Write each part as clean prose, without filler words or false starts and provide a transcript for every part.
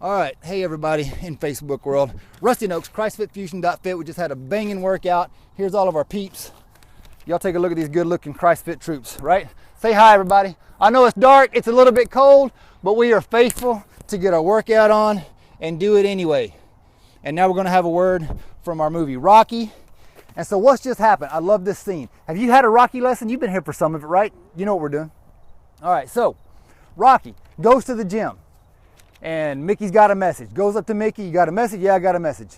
All right, hey everybody in Facebook world. Rusty Noakes, ChristFitFusion.fit. We just had a banging workout. Here's all of our peeps. Y'all take a look at these good looking ChristFit troops, right? Say hi everybody. I know it's dark, it's a little bit cold, but we are faithful to get our workout on and do it anyway. And now we're gonna have a word from our movie, Rocky. And so what's just happened? I love this scene. Have you had a Rocky lesson? You've been here for some of it, right? You know what we're doing. All right, so Rocky goes to the gym. And Mickey's got a message. Goes up to Mickey, you got a message? Yeah, I got a message.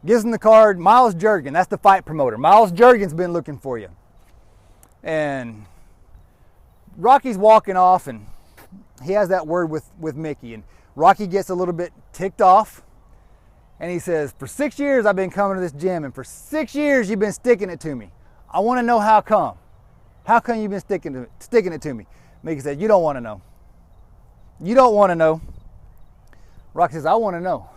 Gives him the card, Miles Juergen, that's the fight promoter. Miles Juergen's been looking for you. And Rocky's walking off and he has that word with Mickey. And Rocky gets a little bit ticked off. And he says, for 6 years I've been coming to this gym and for 6 years you've been sticking it to me. I want to know how come. How come you've been sticking it to me? Mickey said, you don't want to know. You don't want to know. Rocky says, I want to know.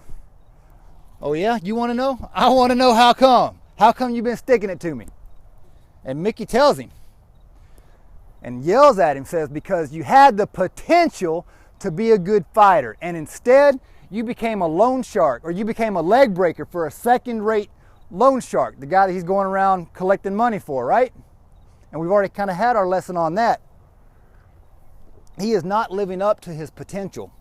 Oh yeah, you want to know? I want to know how come. How come you've been sticking it to me? And Mickey tells him and yells at him, says, because you had the potential to be a good fighter and instead you became a loan shark, or you became a leg breaker for a second-rate loan shark, the guy that he's going around collecting money for, right? And we've already kind of had our lesson on that. He is not living up to his potential.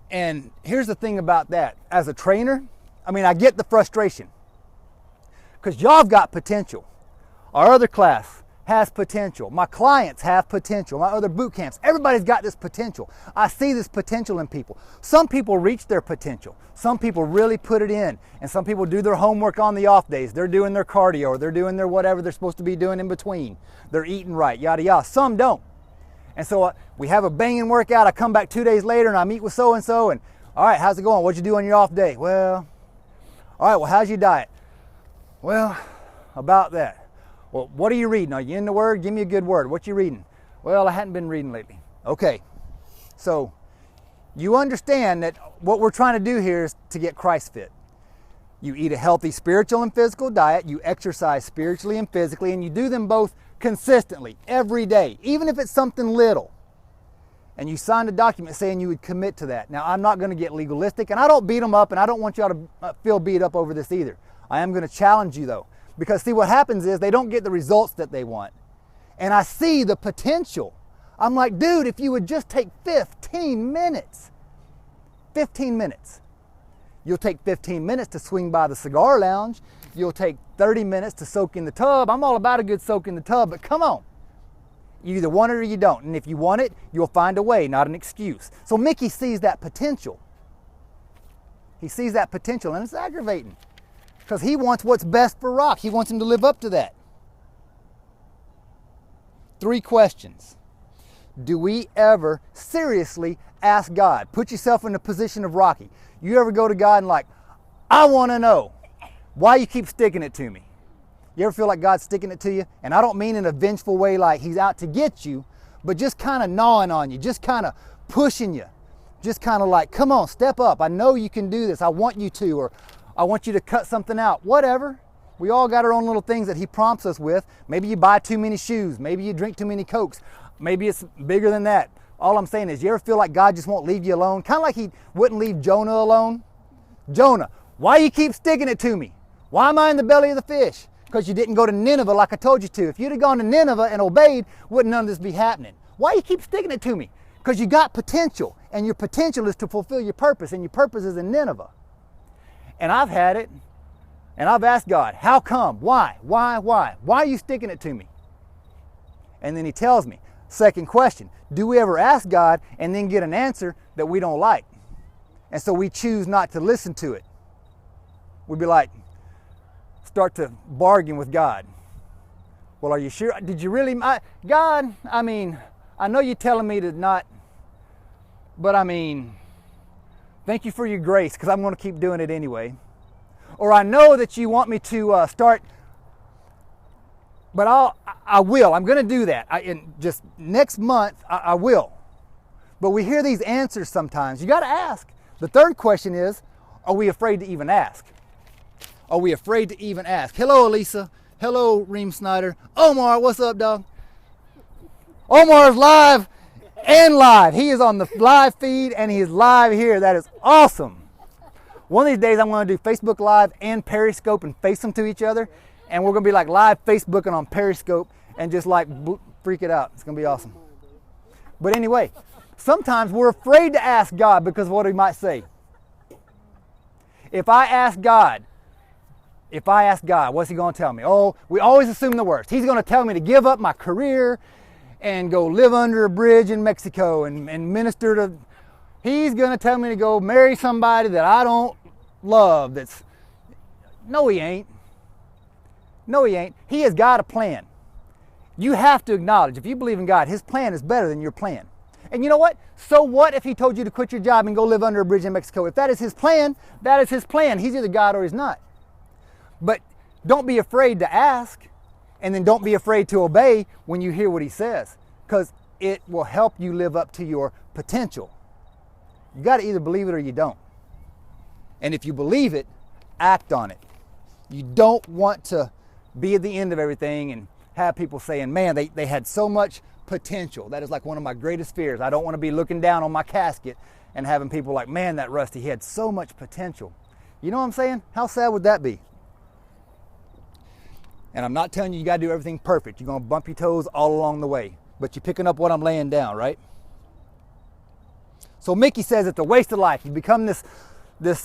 And here's the thing about that. As a trainer, I get the frustration. Because y'all have got potential. Our other class has potential. My clients have potential. My other boot camps, everybody's got this potential. I see this potential in people. Some people reach their potential. Some people really put it in. And some people do their homework on the off days. They're doing their cardio, or they're doing their whatever they're supposed to be doing in between. They're eating right, yada yada. Some don't. And so we have a banging workout. I come back 2 days later and I meet with so-and-so and, all right, how's it going? What'd you do on your off day? Well, all right, well, how's your diet? Well, about that. Well, what are you reading? Are you in the Word? Give me a good word. What you reading? Well, I hadn't been reading lately. Okay, so you understand that what we're trying to do here is to get Christ fit. You eat a healthy spiritual and physical diet, you exercise spiritually and physically, and you do them both consistently, every day, even if it's something little. And you signed a document saying you would commit to that. Now, I'm not going to get legalistic, and I don't beat them up, and I don't want y'all to feel beat up over this either. I am going to challenge you, though. Because see, what happens is they don't get the results that they want. And I see the potential. I'm like, dude, if you would just take 15 minutes, 15 minutes. You'll take 15 minutes to swing by the cigar lounge. You'll take 30 minutes to soak in the tub. I'm all about a good soak in the tub, but come on. You either want it or you don't. And if you want it, you'll find a way, not an excuse. So Mickey sees that potential. He sees that potential, and it's aggravating. Because he wants what's best for Rock. He wants him to live up to that. 3 questions. Do we ever seriously ask God? Put yourself in the position of Rocky. You ever go to God and like, I want to know why you keep sticking it to me? You ever feel like God's sticking it to you? And I don't mean in a vengeful way like he's out to get you, but just kind of gnawing on you, just kind of pushing you. Just kind of like, come on, step up. I know you can do this. I want you to, or I want you to cut something out, whatever. We all got our own little things that he prompts us with. Maybe you buy too many shoes. Maybe you drink too many Cokes. Maybe it's bigger than that. All I'm saying is, you ever feel like God just won't leave you alone? Kind of like he wouldn't leave Jonah alone. Jonah, why you keep sticking it to me? Why am I in the belly of the fish? Because you didn't go to Nineveh like I told you to. If you'd have gone to Nineveh and obeyed, wouldn't none of this be happening. Why you keep sticking it to me? Because you got potential, and your potential is to fulfill your purpose, and your purpose is in Nineveh. And I've had it, and I've asked God, how come? Why? Why? Why? Why are you sticking it to me? And then he tells me. Second question, do we ever ask God and then get an answer that we don't like? And so we choose not to listen to it. We'd be like, start to bargain with God. Well, are you sure? Did you really? God, I know you're telling me to not, but thank you for your grace, because I'm going to keep doing it anyway. Or I know that you want me to start, but I will. I'm going to do that. In just next month, I will. But we hear these answers sometimes. You got to ask. The third question is, are we afraid to even ask? Are we afraid to even ask? Hello, Elisa. Hello, Reem Snyder. Omar, what's up, dog? Omar's live And live. He is on the live feed and he is live here. That is awesome. One of these days I'm going to do Facebook Live and Periscope and face them to each other. And we're going to be like live Facebooking on Periscope and just like freak it out. It's going to be awesome. But anyway, sometimes we're afraid to ask God because of what he might say. If I ask God, what's he going to tell me? Oh, we always assume the worst. He's going to tell me to give up my career and go live under a bridge in Mexico and minister to... He's going to tell me to go marry somebody that I don't love. No, he ain't. No, he ain't. He has got a plan. You have to acknowledge, if you believe in God, his plan is better than your plan. And you know what? So what if he told you to quit your job and go live under a bridge in Mexico? If that is his plan, that is his plan. He's either God or he's not. But don't be afraid to ask, and then don't be afraid to obey when you hear what he says, because it will help you live up to your potential. You got to either believe it or you don't. And if you believe it, act on it. You don't want to be at the end of everything and have people saying, man, they had so much potential. That is like one of my greatest fears. I don't want to be looking down on my casket and having people like, man, that Rusty, he had so much potential. You know what I'm saying? How sad would that be? And I'm not telling you got to do everything perfect. You're going to bump your toes all along the way. But you're picking up what I'm laying down, right? So Mickey says it's a waste of life. You become this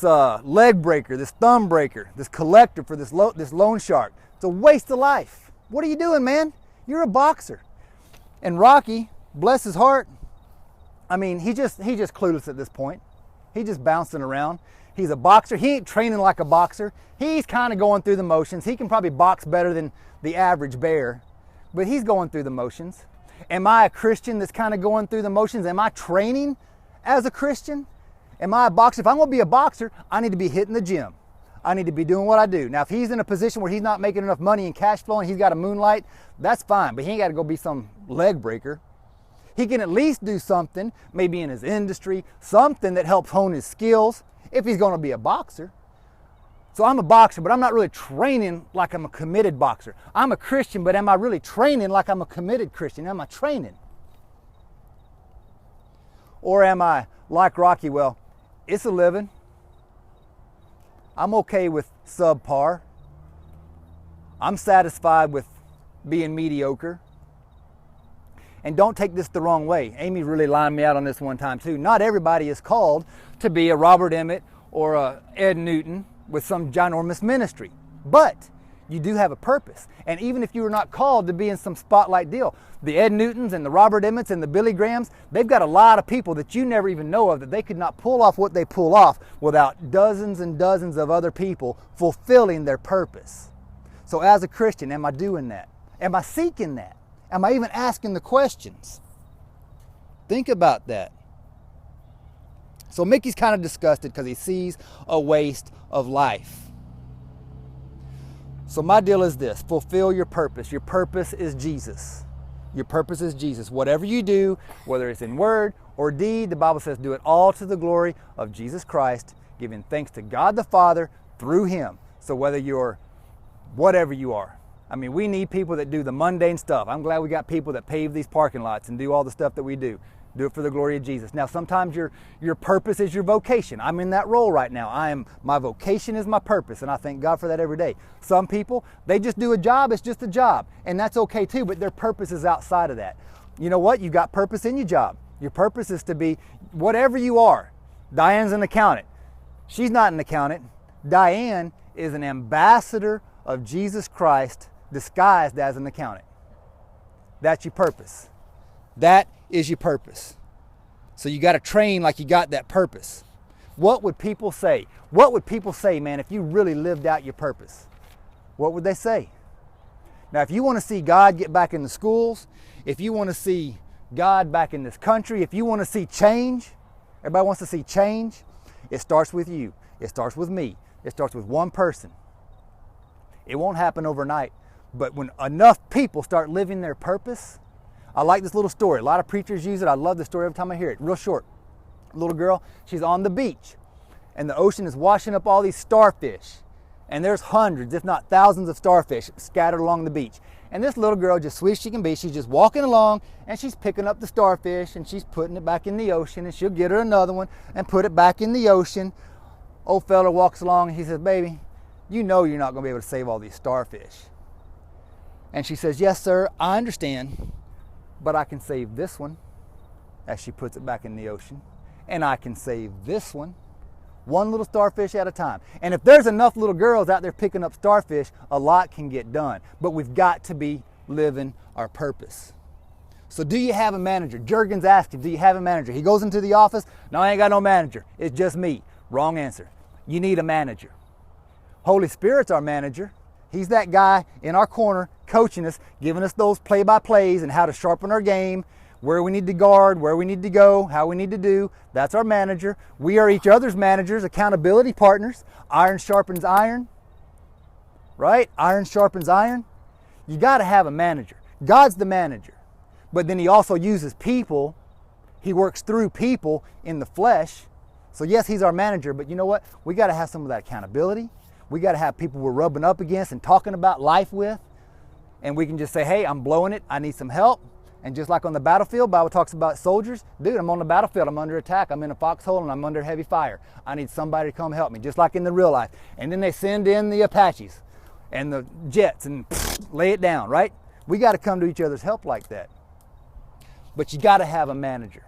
leg breaker, this thumb breaker, this collector for this loan shark. It's a waste of life. What are you doing, man? You're a boxer. And Rocky, bless his heart, I mean, he just clueless at this point. He's just bouncing around. He's a boxer. He ain't training like a boxer. He's kind of going through the motions. He can probably box better than the average bear, but he's going through the motions. Am I a Christian that's kind of going through the motions? Am I training as a Christian? Am I a boxer? If I'm going to be a boxer, I need to be hitting the gym. I need to be doing what I do. Now, if he's in a position where he's not making enough money and cash flow and he's got a moonlight, that's fine, but he ain't got to go be some leg breaker. He can at least do something, maybe in his industry, something that helps hone his skills if he's going to be a boxer. So I'm a boxer, but I'm not really training like I'm a committed boxer. I'm a Christian, but am I really training like I'm a committed Christian? Am I training? Or am I like Rocky? Well, it's a living. I'm okay with subpar. I'm satisfied with being mediocre. And don't take this the wrong way. Amy really lined me out on this one time too. Not everybody is called to be a Robert Emmett or a Ed Newton with some ginormous ministry. But you do have a purpose. And even if you were not called to be in some spotlight deal, the Ed Newtons and the Robert Emmets and the Billy Grahams, they've got a lot of people that you never even know of that they could not pull off what they pull off without dozens and dozens of other people fulfilling their purpose. So as a Christian, am I doing that? Am I seeking that? Am I even asking the questions? Think about that. So Mickey's kind of disgusted because he sees a waste of life. So my deal is this: fulfill your purpose. Your purpose is Jesus. Your purpose is Jesus. Whatever you do, whether it's in word or deed, the Bible says do it all to the glory of Jesus Christ, giving thanks to God the Father through him. So whether you're whatever you are, I mean, we need people that do the mundane stuff. I'm glad we got people that pave these parking lots and do all the stuff that we do. Do it for the glory of Jesus. Now, sometimes your purpose is your vocation. I'm in that role right now. My vocation is my purpose, and I thank God for that every day. Some people, they just do a job. It's just a job, and that's okay too, but their purpose is outside of that. You know what? You've got purpose in your job. Your purpose is to be whatever you are. Diane's an accountant. She's not an accountant. Diane is an ambassador of Jesus Christ disguised as an accountant. That's your purpose. That is your purpose. So you got to train like you got that purpose. What would people say? What would people say, man, if you really lived out your purpose? What would they say? Now, if you want to see God get back in the schools, if you want to see God back in this country, if you want to see change, everybody wants to see change, it starts with you. It starts with me. It starts with one person. It won't happen overnight, but when enough people start living their purpose. I like this little story. A lot of preachers use it. I love the story every time I hear it. Real short. A little girl, she's on the beach, and the ocean is washing up all these starfish. And there's hundreds, if not thousands, of starfish scattered along the beach. And this little girl, just sweet as she can be, she's just walking along and she's picking up the starfish and she's putting it back in the ocean, and she'll get her another one and put it back in the ocean. Old fella walks along and he says, baby, you know you're not going to be able to save all these starfish. And she says, yes, sir, I understand, but I can save this one, as she puts it back in the ocean. And I can save this one. One little starfish at a time. And if there's enough little girls out there picking up starfish, a lot can get done. But we've got to be living our purpose. So do you have a manager? Jurgens asked him, do you have a manager? He goes into the office, no, I ain't got no manager. It's just me. Wrong answer. You need a manager. Holy Spirit's our manager. He's that guy in our corner coaching us, giving us those play-by-plays and how to sharpen our game, where we need to guard, where we need to go, how we need to do. That's our manager. We are each other's managers, accountability partners. Iron sharpens iron, right? Iron sharpens iron. You got to have a manager. God's the manager. But then he also uses people. He works through people in the flesh. So yes, he's our manager, but you know what? We got to have some of that accountability. We got to have people we're rubbing up against and talking about life with. And we can just say, hey, I'm blowing it. I need some help. And just like on the battlefield, Bible talks about soldiers. Dude, I'm on the battlefield. I'm under attack. I'm in a foxhole and I'm under heavy fire. I need somebody to come help me, just like in the real life. And then they send in the Apaches and the jets and lay it down, right? We got to come to each other's help like that. But you got to have a manager.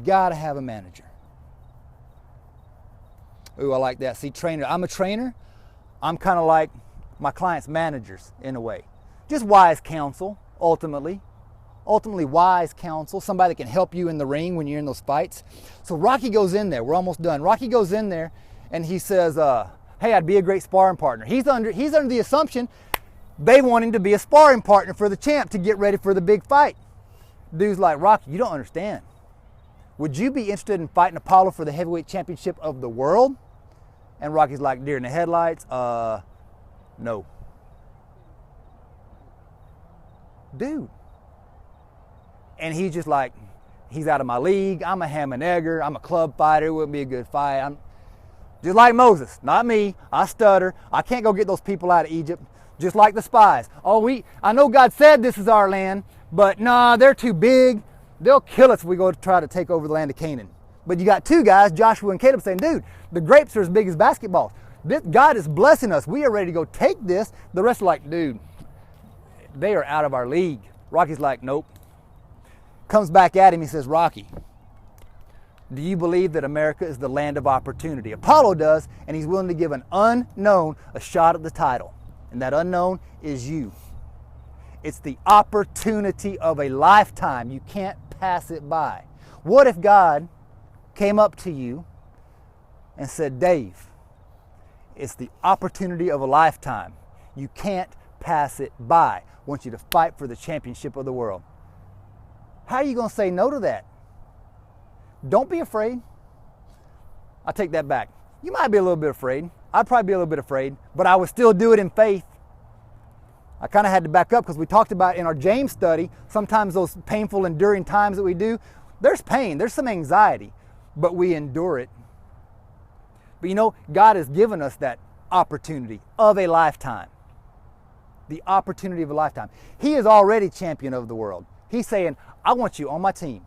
Got to have a manager. Ooh, I like that. See, trainer. I'm a trainer. I'm kind of like my clients' managers in a way. Just wise counsel, ultimately. Ultimately wise counsel, somebody that can help you in the ring when you're in those fights. So Rocky goes in there. We're almost done. Rocky goes in there and he says, hey, I'd be a great sparring partner. He's under the assumption they want him to be a sparring partner for the champ to get ready for the big fight. Dude's like, Rocky, you don't understand. Would you be interested in fighting Apollo for the heavyweight championship of the world? And Rocky's like, deer in the headlights, no. Dude. And he's just like, he's out of my league. I'm a ham and egger. I'm a club fighter. It wouldn't be a good fight. I'm just like Moses, not me. I stutter. I can't go get those people out of Egypt. Just like the spies. I know God said this is our land, but nah, they're too big. They'll kill us if we go to try to take over the land of Canaan. But you got two guys, Joshua and Caleb, saying, dude, the grapes are as big as basketballs. God is blessing us. We are ready to go take this. The rest are like, dude, they are out of our league. Rocky's like, nope. Comes back at him, he says, Rocky, do you believe that America is the land of opportunity? Apollo does, and he's willing to give an unknown a shot at the title. And that unknown is you. It's the opportunity of a lifetime. You can't pass it by. What if God came up to you and said, Dave, it's the opportunity of a lifetime. You can't pass it by. I want you to fight for the championship of the world. How are you going to say no to that? Don't be afraid. I take that back. You might be a little bit afraid. I'd probably be a little bit afraid, but I would still do it in faith. I kind of had to back up because we talked about in our James study, sometimes those painful, enduring times that we do, there's pain, there's some anxiety, but we endure it. But you know, God has given us that opportunity of a lifetime. The opportunity of a lifetime. He is already champion of the world. He's saying, I want you on my team.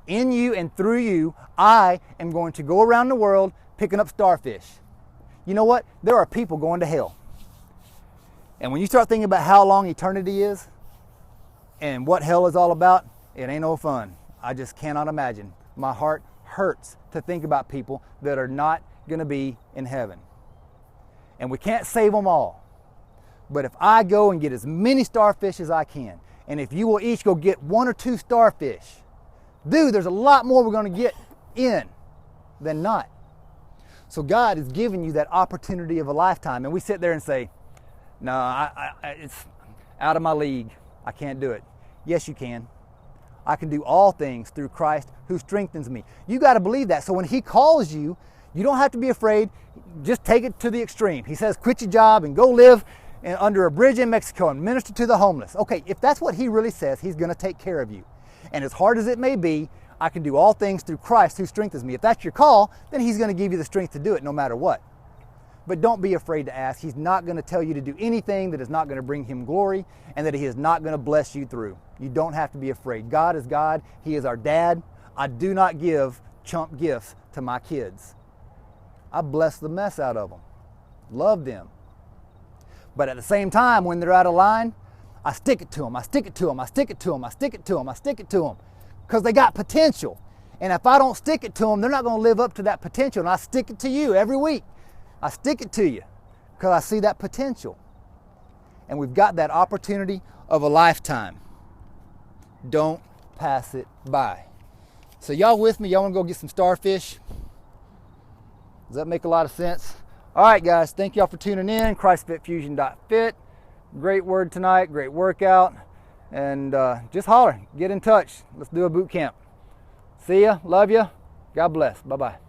In you and through you, I am going to go around the world picking up starfish. You know what? There are people going to hell. And when you start thinking about how long eternity is and what hell is all about, it ain't no fun. I just cannot imagine. My heart hurts to think about people that are not going to be in heaven. And we can't save them all. But if I go and get as many starfish as I can, and if you will each go get 1 or 2 starfish, dude, there's a lot more we're going to get in than not. So God is giving you that opportunity of a lifetime. And we sit there and say, no, it's out of my league. I can't do it. Yes, you can. I can do all things through Christ who strengthens me. You got to believe that. So when He calls you, you don't have to be afraid. Just take it to the extreme. He says, quit your job and go live under a bridge in Mexico and minister to the homeless. Okay, if that's what He really says, He's going to take care of you. And as hard as it may be, I can do all things through Christ who strengthens me. If that's your call, then He's going to give you the strength to do it no matter what. But don't be afraid to ask. He's not going to tell you to do anything that is not going to bring him glory and that he is not going to bless you through. You don't have to be afraid. God is God. He is our dad. I do not give chump gifts to my kids. I bless the mess out of them. Love them. But at the same time, when they're out of line, I stick it to them. I stick it to them. I stick it to them. I stick it to them. I stick it to them. Because they got potential. And if I don't stick it to them, they're not going to live up to that potential. And I stick it to you every week. I stick it to you because I see that potential. And we've got that opportunity of a lifetime. Don't pass it by. So y'all with me? Y'all want to go get some starfish? Does that make a lot of sense? All right, guys. Thank y'all for tuning in. ChristFitFusion.fit. Great word tonight. Great workout. And just holler. Get in touch. Let's do a boot camp. See ya. Love ya. God bless. Bye-bye.